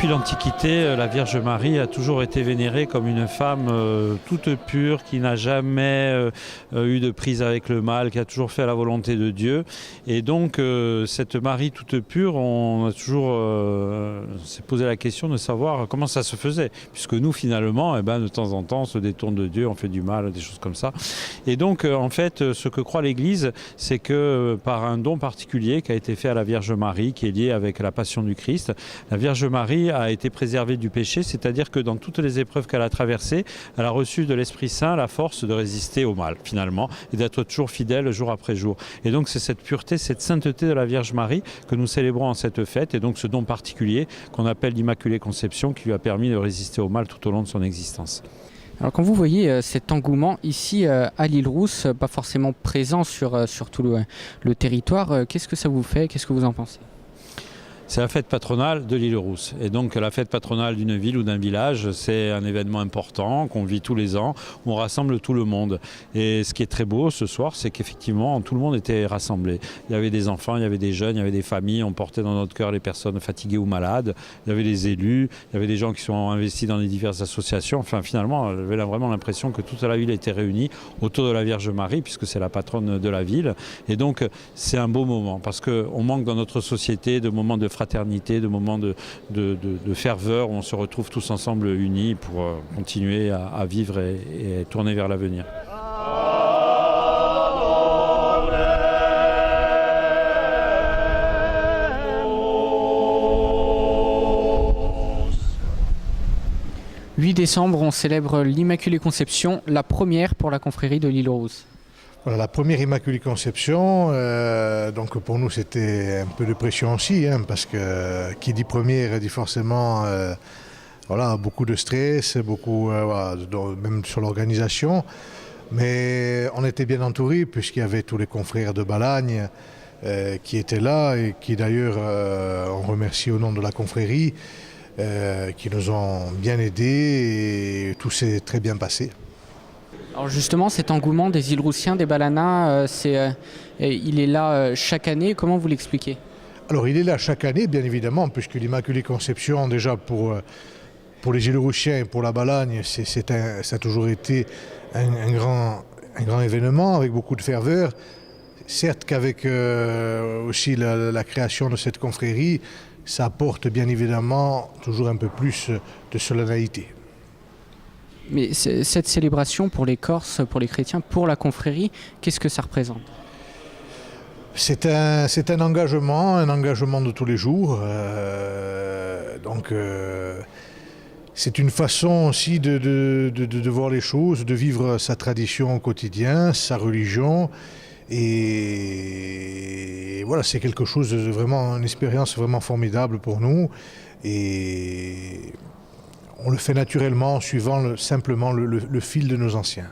l'Antiquité, la Vierge Marie a toujours été vénérée comme une femme toute pure, qui n'a jamais eu de prise avec le mal, qui a toujours fait la volonté de Dieu. Et donc, cette Marie toute pure, on a toujours s'est posé la question de savoir comment ça se faisait. Puisque nous, finalement, de temps en temps, on se détourne de Dieu, on fait du mal, des choses comme ça. Et donc, en fait, ce que croit l'Église, c'est que par un don particulier qui a été fait à la Vierge Marie, qui est lié avec la Passion du Christ, la Vierge Marie a été préservée du péché, c'est-à-dire que dans toutes les épreuves qu'elle a traversées, elle a reçu de l'Esprit Saint la force de résister au mal, finalement, et d'être toujours fidèle jour après jour. Et donc c'est cette pureté, cette sainteté de la Vierge Marie que nous célébrons en cette fête, et donc ce don particulier qu'on appelle l'Immaculée Conception, qui lui a permis de résister au mal tout au long de son existence. Alors quand vous voyez cet engouement ici à l'Île-Rousse, pas forcément présent sur tout le territoire, qu'est-ce que ça vous fait? Qu'est-ce que vous en pensez? C'est la fête patronale de l'Île-Rousse. Et donc la fête patronale d'une ville ou d'un village, c'est un événement important qu'on vit tous les ans, où on rassemble tout le monde. Et ce qui est très beau ce soir, c'est qu'effectivement, tout le monde était rassemblé. Il y avait des enfants, il y avait des jeunes, il y avait des familles, on portait dans notre cœur les personnes fatiguées ou malades, il y avait les élus, il y avait des gens qui sont investis dans les diverses associations. Enfin, finalement, j'avais vraiment l'impression que toute la ville était réunie autour de la Vierge Marie, puisque c'est la patronne de la ville. Et donc, c'est un beau moment, parce qu'on manque dans notre société de moments de fraternité, de moments de ferveur où on se retrouve tous ensemble unis pour continuer à vivre et tourner vers l'avenir. Le 8 décembre, on célèbre l'Immaculée Conception, la première pour la confrérie de l'Île-Rousse. Voilà, la première Immaculée Conception, donc pour nous c'était un peu de pression aussi, parce que qui dit première dit forcément beaucoup de stress, même sur l'organisation. Mais on était bien entourés puisqu'il y avait tous les confrères de Balagne qui étaient là et qui d'ailleurs, on remercie au nom de la confrérie, qui nous ont bien aidés et tout s'est très bien passé. Alors justement, cet engouement des Île-Roussiens, des Balanins, il est là chaque année. Comment vous l'expliquez? Alors il est là chaque année, bien évidemment, puisque l'Immaculée Conception, déjà pour les Île-Roussiens et pour la Balagne, ça a toujours été un grand événement avec beaucoup de ferveur. Certes qu'avec aussi la création de cette confrérie, ça apporte bien évidemment toujours un peu plus de solennité. Mais cette célébration pour les Corses, pour les chrétiens, pour la confrérie, qu'est-ce que ça représente? C'est un engagement de tous les jours. C'est une façon aussi de voir les choses, de vivre sa tradition au quotidien, sa religion. Et voilà, c'est quelque chose de vraiment, une expérience vraiment formidable pour nous. Et on le fait naturellement, suivant simplement le fil de nos anciens.